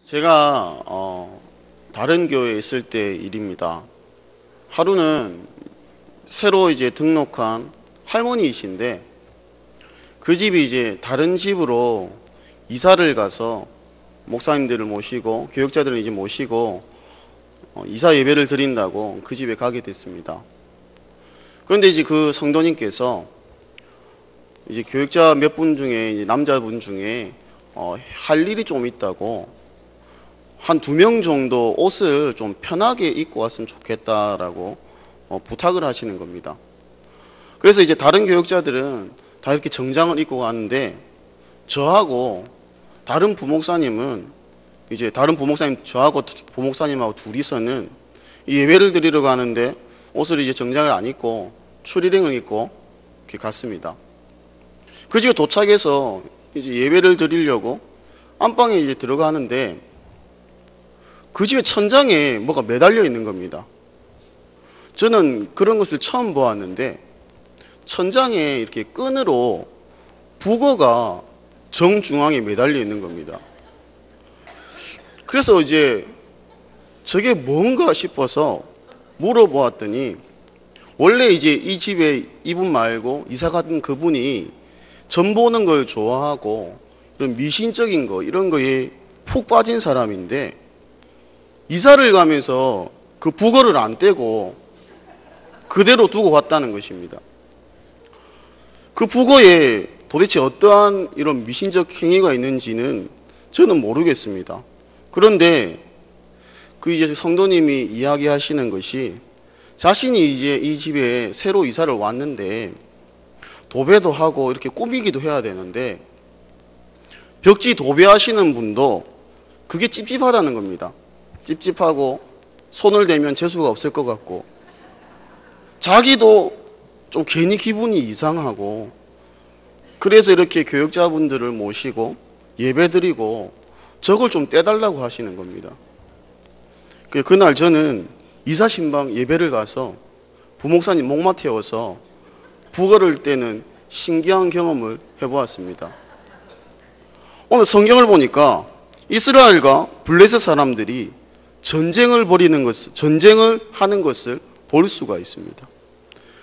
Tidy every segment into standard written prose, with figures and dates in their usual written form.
제가 다른 교회에 있을 때 일입니다. 하루는 새로 이제 등록한 할머니이신데 그 집이 이제 다른 집으로 이사를 가서 목사님들을 모시고 교역자들을 이제 모시고 이사 예배를 드린다고 그 집에 가게 됐습니다. 그런데 이제 그 성도님께서 이제 교역자 몇 분 중에 이제 남자분 중에 할 일이 좀 있다고 한 2명 정도 옷을 좀 편하게 입고 왔으면 좋겠다라고 부탁을 하시는 겁니다. 그래서 이제 다른 교역자들은 다 이렇게 정장을 입고 가는데 저하고 다른 부목사님은 이제 다른 부목사님 저하고 부목사님하고 둘이서는 예배를 드리러 가는데 옷을 이제 정장을 안 입고 추리링을 입고 이렇게 갔습니다. 그 집에 도착해서 이제 예배를 드리려고 안방에 이제 들어가는데 그 집의 천장에 뭐가 매달려 있는 겁니다. 저는 그런 것을 처음 보았는데 천장에 이렇게 끈으로 북어가 정중앙에 매달려 있는 겁니다. 그래서 이제 저게 뭔가 싶어서 물어보았더니 원래 이제 이 집에 이분 말고 이사 간 그분이 점 보는 걸 좋아하고 이런 미신적인 거 이런 거에 푹 빠진 사람인데 이사를 가면서 그 북어를 안 떼고 그대로 두고 갔다는 것입니다. 그 북어에 도대체 어떠한 이런 미신적 행위가 있는지는 저는 모르겠습니다. 그런데 그 이제 성도님이 이야기하시는 것이 자신이 이제 이 집에 새로 이사를 왔는데 도배도 하고 이렇게 꾸미기도 해야 되는데 벽지 도배하시는 분도 그게 찝찝하다는 겁니다. 찝찝하고 손을 대면 재수가 없을 것 같고 자기도 좀 괜히 기분이 이상하고 그래서 이렇게 교역자분들을 모시고 예배드리고 저걸 좀 떼달라고 하시는 겁니다. 그날 저는 이사신방 예배를 가서 부목사님 목마 태워서 북어를 떼는 신기한 경험을 해보았습니다. 오늘 성경을 보니까 이스라엘과 블레셋 사람들이 전쟁을 하는 것을 볼 수가 있습니다.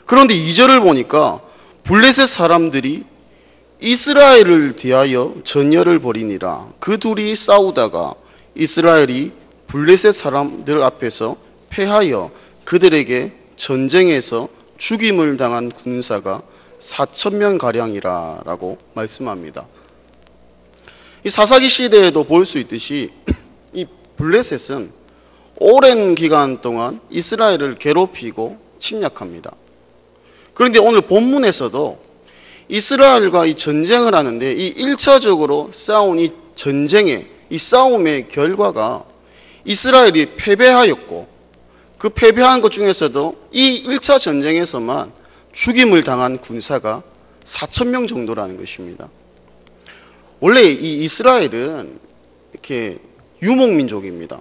그런데 2절을 보니까 블레셋 사람들이 이스라엘을 대하여 전열을 벌이니라. 그 둘이 싸우다가 이스라엘이 블레셋 사람들 앞에서 패하여 그들에게 전쟁에서 죽임을 당한 군사가 4,000명 가량이라 라고 말씀합니다. 이 사사기 시대에도 볼 수 있듯이 이 블레셋은 오랜 기간 동안 이스라엘을 괴롭히고 침략합니다. 그런데 오늘 본문에서도 이스라엘과 이 전쟁을 하는데 이 1차적으로 싸운 이 전쟁의 이 싸움의 결과가 이스라엘이 패배하였고 그 패배한 것 중에서도 이 1차 전쟁에서만 죽임을 당한 군사가 4,000명 정도라는 것입니다. 원래 이 이스라엘은 이렇게 유목민족입니다.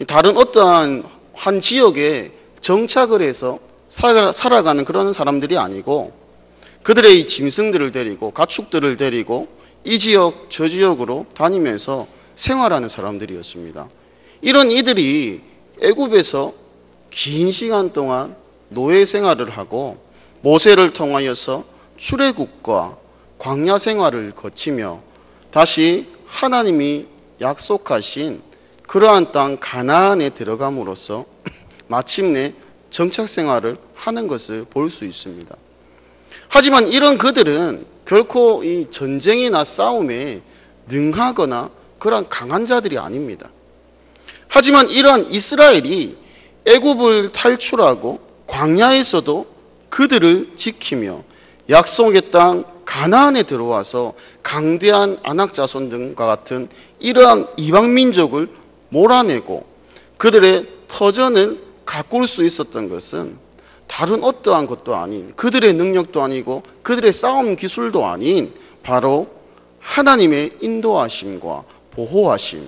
다른 어떠한 한 지역에 정착을 해서 살아가는 그런 사람들이 아니고 그들의 이 짐승들을 데리고 가축들을 데리고 이 지역 저 지역으로 다니면서 생활하는 사람들이었습니다. 이런 이들이 애굽에서 긴 시간 동안 노예 생활을 하고 모세를 통하여서 출애굽과 광야 생활을 거치며 다시 하나님이 약속하신 그러한 땅 가나안에 들어감으로써 마침내 정착 생활을 하는 것을 볼 수 있습니다. 하지만 이런 그들은 결코 이 전쟁이나 싸움에 능하거나 그러한 강한 자들이 아닙니다. 하지만 이러한 이스라엘이 애굽을 탈출하고 광야에서도 그들을 지키며 약속의 땅 가나안에 들어와서 강대한 아낙 자손 등과 같은 이러한 이방 민족을 몰아내고 그들의 터전을 가꿀 수 있었던 것은 다른 어떠한 것도 아닌 그들의 능력도 아니고 그들의 싸움 기술도 아닌 바로 하나님의 인도하심과 보호하심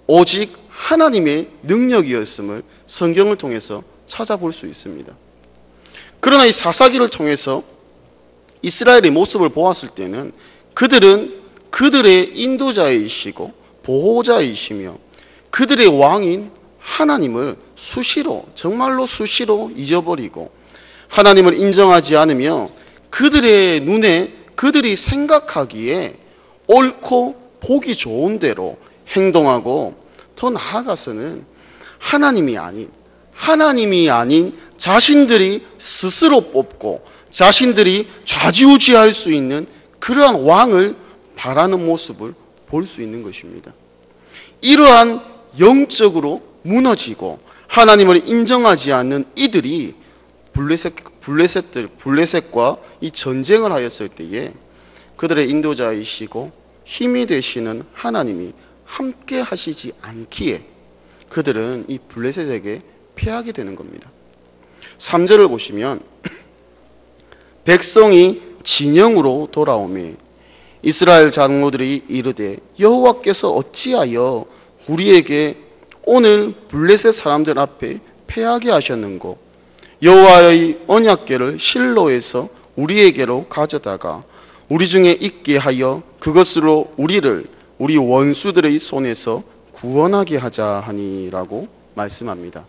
오직 하나님의 능력이었음을 성경을 통해서 찾아볼 수 있습니다. 그러나 이 사사기를 통해서 이스라엘의 모습을 보았을 때는 그들은 그들의 인도자이시고 보호자이시며 그들의 왕인 하나님을 수시로, 정말로 수시로 잊어버리고 하나님을 인정하지 않으며 그들의 눈에 그들이 생각하기에 옳고 보기 좋은 대로 행동하고, 더 나아가서는 하나님이 아닌 자신들이 스스로 뽑고 자신들이 좌지우지할 수 있는 그러한 왕을 바라는 모습을 볼 수 있는 것입니다. 이러한 영적으로 무너지고 하나님을 인정하지 않는 이들이 블레셋과 이 전쟁을 하였을 때에 그들의 인도자이시고 힘이 되시는 하나님이 함께 하시지 않기에 그들은 이 블레셋에게 패하게 되는 겁니다. 3절을 보시면 백성이 진영으로 돌아오매 이스라엘 장로들이 이르되 여호와께서 어찌하여 우리에게 오늘 블레셋 사람들 앞에 패하게 하셨는고, 여호와의 언약궤를 실로에서 우리에게로 가져다가 우리 중에 있게 하여 그것으로 우리를 우리 원수들의 손에서 구원하게 하자 하니라고 말씀합니다.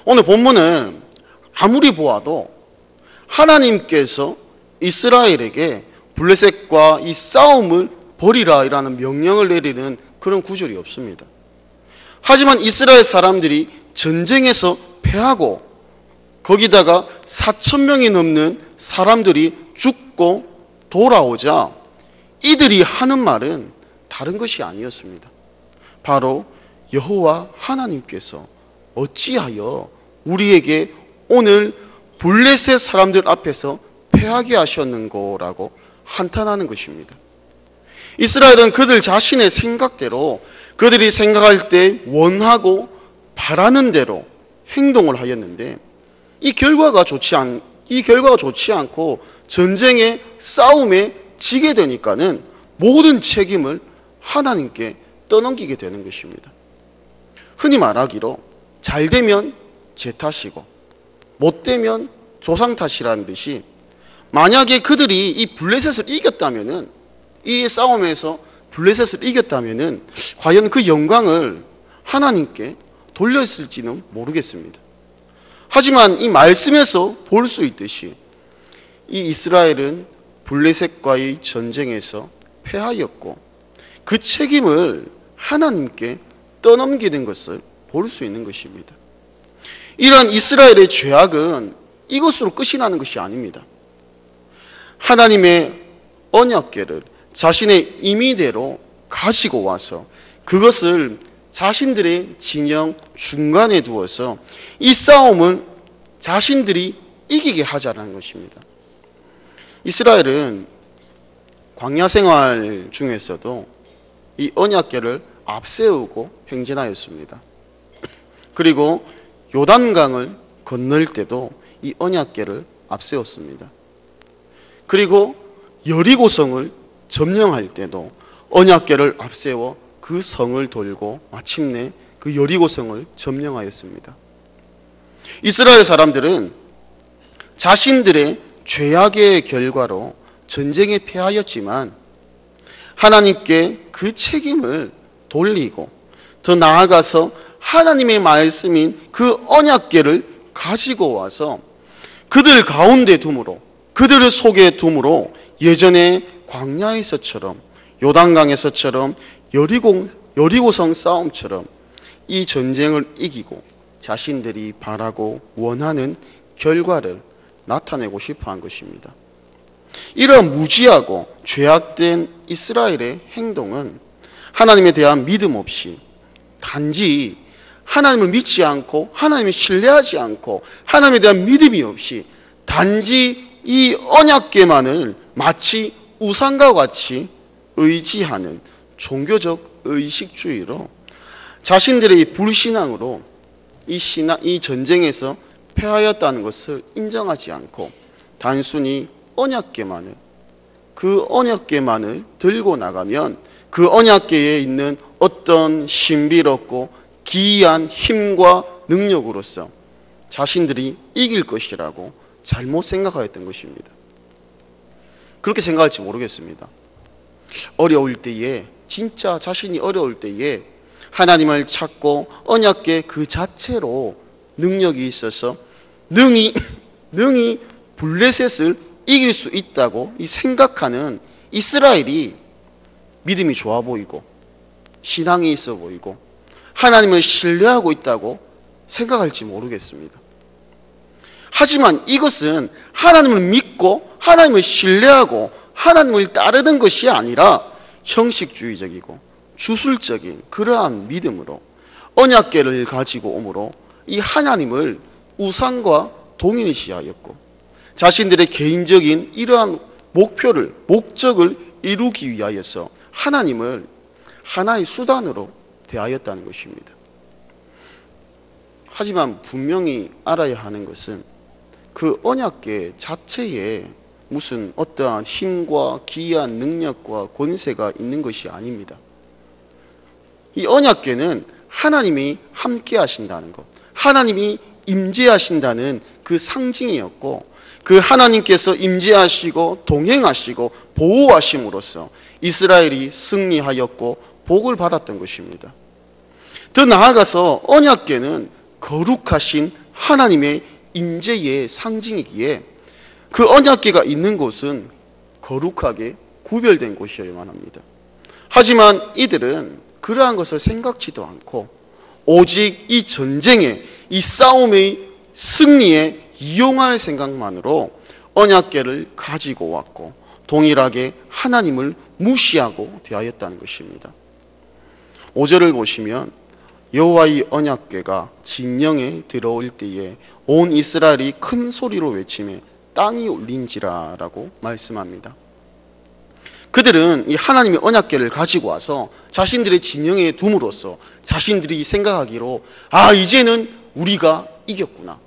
오늘 본문은 아무리 보아도 하나님께서 이스라엘에게 블레셋과 이 싸움을 벌이라라는 명령을 내리는 그런 구절이 없습니다. 하지만 이스라엘 사람들이 전쟁에서 패하고 거기다가 4,000명이 넘는 사람들이 죽고 돌아오자 이들이 하는 말은 다른 것이 아니었습니다. 바로 여호와 하나님께서 어찌하여 우리에게 오늘 블레셋 사람들 앞에서 패하게 하셨는고라고 한탄하는 것입니다. 이스라엘은 그들 자신의 생각대로 그들이 생각할 때 원하고 바라는 대로 행동을 하였는데 이 결과가 좋지 않고 전쟁의 싸움에 지게 되니까는 모든 책임을 하나님께 떠넘기게 되는 것입니다. 흔히 말하기로 잘 되면 제 탓이고 못 되면 조상 탓이라는 듯이, 만약에 그들이 이 블레셋을 이겼다면은, 이 싸움에서 블레셋을 이겼다면은 과연 그 영광을 하나님께 돌렸을지는 모르겠습니다. 하지만 이 말씀에서 볼 수 있듯이 이 이스라엘은 블레셋과의 전쟁에서 패하였고 그 책임을 하나님께 떠넘기는 것을 볼 수 있는 것입니다. 이러한 이스라엘의 죄악은 이것으로 끝이 나는 것이 아닙니다. 하나님의 언약궤를 자신의 임의대로 가지고 와서 그것을 자신들의 진영 중간에 두어서 이 싸움을 자신들이 이기게 하자는 것입니다. 이스라엘은 광야 생활 중에서도 이 언약궤를 앞세우고 행진하였습니다. 그리고 요단강을 건널 때도 이 언약궤를 앞세웠습니다. 그리고 여리고성을 점령할 때도 언약궤를 앞세워 그 성을 돌고 마침내 그 여리고성을 점령하였습니다. 이스라엘 사람들은 자신들의 죄악의 결과로 전쟁에 패하였지만 하나님께 그 책임을 돌리고 더 나아가서 하나님의 말씀인 그 언약궤를 가지고 와서 그들 가운데 둠으로, 그들을 속에 둠으로 예전에 광야에서처럼, 요단강에서처럼, 여리고성 싸움처럼 이 전쟁을 이기고 자신들이 바라고 원하는 결과를 나타내고 싶어 한 것입니다. 이런 무지하고 죄악된 이스라엘의 행동은 하나님에 대한 믿음 없이 단지 하나님을 믿지 않고 하나님을 신뢰하지 않고 하나님에 대한 믿음이 없이 단지 이 언약궤만을 마치 우상과 같이 의지하는 종교적 의식주의로 자신들의 불신앙으로 이 전쟁에서 패하였다는 것을 인정하지 않고 단순히 그 언약궤만을 들고 나가면 그 언약궤에 있는 어떤 신비롭고 기이한 힘과 능력으로서 자신들이 이길 것이라고 잘못 생각하였던 것입니다. 그렇게 생각할지 모르겠습니다. 어려울 때에, 진짜 자신이 어려울 때에 하나님을 찾고 언약궤 그 자체로 능력이 있어서 능히 블레셋을 이길 수 있다고 생각하는 이스라엘이 믿음이 좋아 보이고 신앙이 있어 보이고 하나님을 신뢰하고 있다고 생각할지 모르겠습니다. 하지만 이것은 하나님을 믿고 하나님을 신뢰하고 하나님을 따르는 것이 아니라 형식주의적이고 주술적인 그러한 믿음으로 언약궤를 가지고 오므로 이 하나님을 우상과 동일시하였고 자신들의 개인적인 이러한 목적을 이루기 위하여서 하나님을 하나의 수단으로 대하였다는 것입니다. 하지만 분명히 알아야 하는 것은 그 언약궤 자체에 무슨 어떠한 힘과 기이한 능력과 권세가 있는 것이 아닙니다. 이 언약궤는 하나님이 함께 하신다는 것, 하나님이 임재하신다는 그 상징이었고 그 하나님께서 임재하시고 동행하시고 보호하심으로써 이스라엘이 승리하였고 복을 받았던 것입니다. 더 나아가서 언약궤는 거룩하신 하나님의 임재의 상징이기에 그 언약궤가 있는 곳은 거룩하게 구별된 곳이어야만 합니다. 하지만 이들은 그러한 것을 생각지도 않고 오직 이 전쟁에 이 싸움의 승리에 이용할 생각만으로 언약궤를 가지고 왔고 동일하게 하나님을 무시하고 대하였다는 것입니다. 5절을 보시면 여호와의 언약궤가 진영에 들어올 때에 온 이스라엘이 큰 소리로 외치며 땅이 울린지라라고 말씀합니다. 그들은 이 하나님의 언약궤를 가지고 와서 자신들의 진영에 둠으로써 자신들이 생각하기로 이제는 우리가 이겼구나.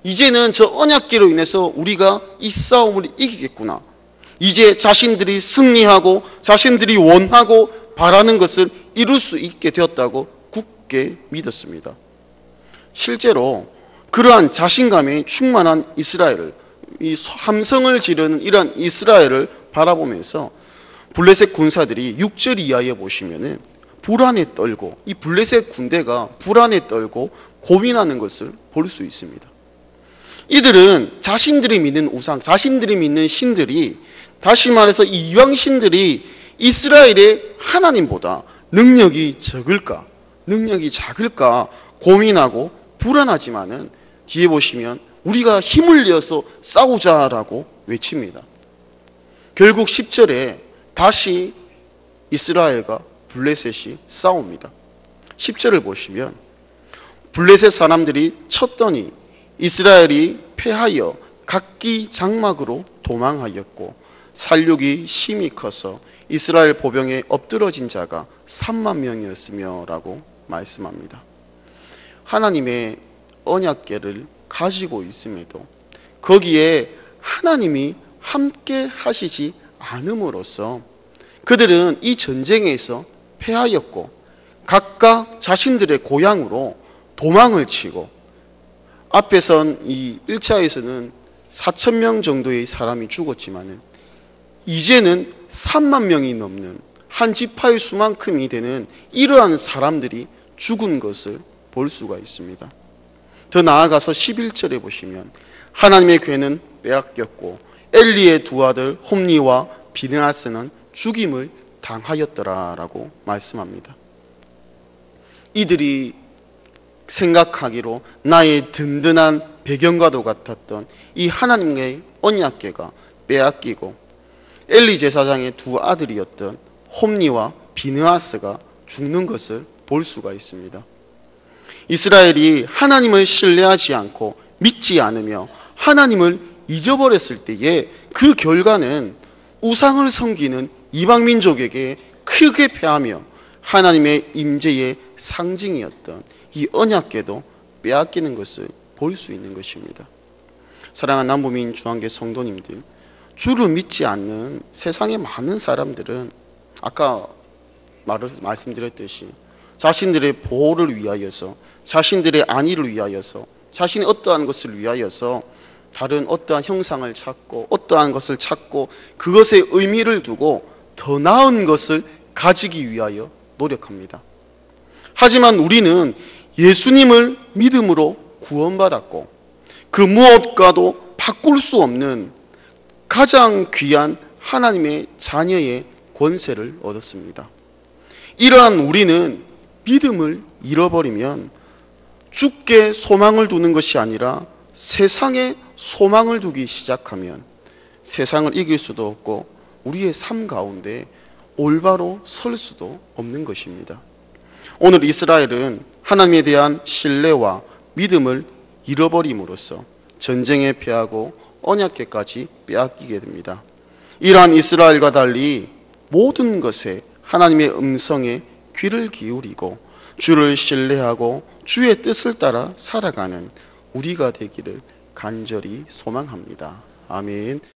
이제는 저 언약궤로 인해서 우리가 이 싸움을 이기겠구나. 이제 자신들이 승리하고 자신들이 원하고 바라는 것을 이룰 수 있게 되었다고 굳게 믿었습니다. 실제로 그러한 자신감에 충만한 이스라엘을, 이 함성을 지르는 이러한 이스라엘을 바라보면서 블레셋 군사들이 6절 이하에 보시면은 불안에 떨고, 이 블레셋 군대가 불안에 떨고 고민하는 것을 볼 수 있습니다. 이들은 자신들이 믿는 우상, 자신들이 믿는 신들이, 다시 말해서 이 이방 신들이 이스라엘의 하나님보다 능력이 적을까, 능력이 작을까 고민하고 불안하지만은 뒤에 보시면 우리가 힘을 내어서 싸우자라고 외칩니다. 결국 10절에 다시 이스라엘과 블레셋이 싸웁니다. 10절을 보시면 블레셋 사람들이 쳤더니 이스라엘이 패하여 각기 장막으로 도망하였고 살육이 심히 커서 이스라엘 보병에 엎드러진 자가 3만 명이었으며 라고 말씀합니다. 하나님의 언약궤를 가지고 있음에도 거기에 하나님이 함께 하시지 않음으로써 그들은 이 전쟁에서 패하였고 각각 자신들의 고향으로 도망을 치고, 앞에선 이 1차에서는 4천 명 정도의 사람이 죽었지만은 이제는 3만 명이 넘는 한 지파의 수만큼이 되는 이러한 사람들이 죽은 것을 볼 수가 있습니다. 더 나아가서 11절에 보시면 하나님의 궤는 빼앗겼고 엘리의 두 아들 홈니와 비느하스는 죽임을 당하였더라라고 말씀합니다. 이들이 생각하기로 나의 든든한 배경과도 같았던 이 하나님의 언약궤가 빼앗기고 엘리 제사장의 두 아들이었던 홈니와 비느하스가 죽는 것을 볼 수가 있습니다. 이스라엘이 하나님을 신뢰하지 않고 믿지 않으며 하나님을 잊어버렸을 때에 그 결과는 우상을 섬기는 이방 민족에게 크게 패하며 하나님의 임재의 상징이었던 이 언약궤도 빼앗기는 것을 볼 수 있는 것입니다. 사랑하는 남부민 중앙교 성도님들, 주를 믿지 않는 세상의 많은 사람들은 아까 말씀드렸듯이 자신들의 보호를 위하여서, 자신들의 안위를 위하여서, 자신의 어떠한 것을 위하여서 다른 어떠한 형상을 찾고 어떠한 것을 찾고 그것에 의미를 두고 더 나은 것을 가지기 위하여 노력합니다. 하지만 우리는 예수님을 믿음으로 구원받았고 그 무엇과도 바꿀 수 없는 가장 귀한 하나님의 자녀의 권세를 얻었습니다. 이러한 우리는 믿음을 잃어버리면 주께 소망을 두는 것이 아니라 세상에 소망을 두기 시작하면 세상을 이길 수도 없고 우리의 삶 가운데 올바로 설 수도 없는 것입니다. 오늘 이스라엘은 하나님에 대한 신뢰와 믿음을 잃어버림으로써 전쟁에 패하고 언약궤까지 빼앗기게 됩니다. 이러한 이스라엘과 달리 모든 것에 하나님의 음성에 귀를 기울이고 주를 신뢰하고 주의 뜻을 따라 살아가는 우리가 되기를 간절히 소망합니다. 아멘.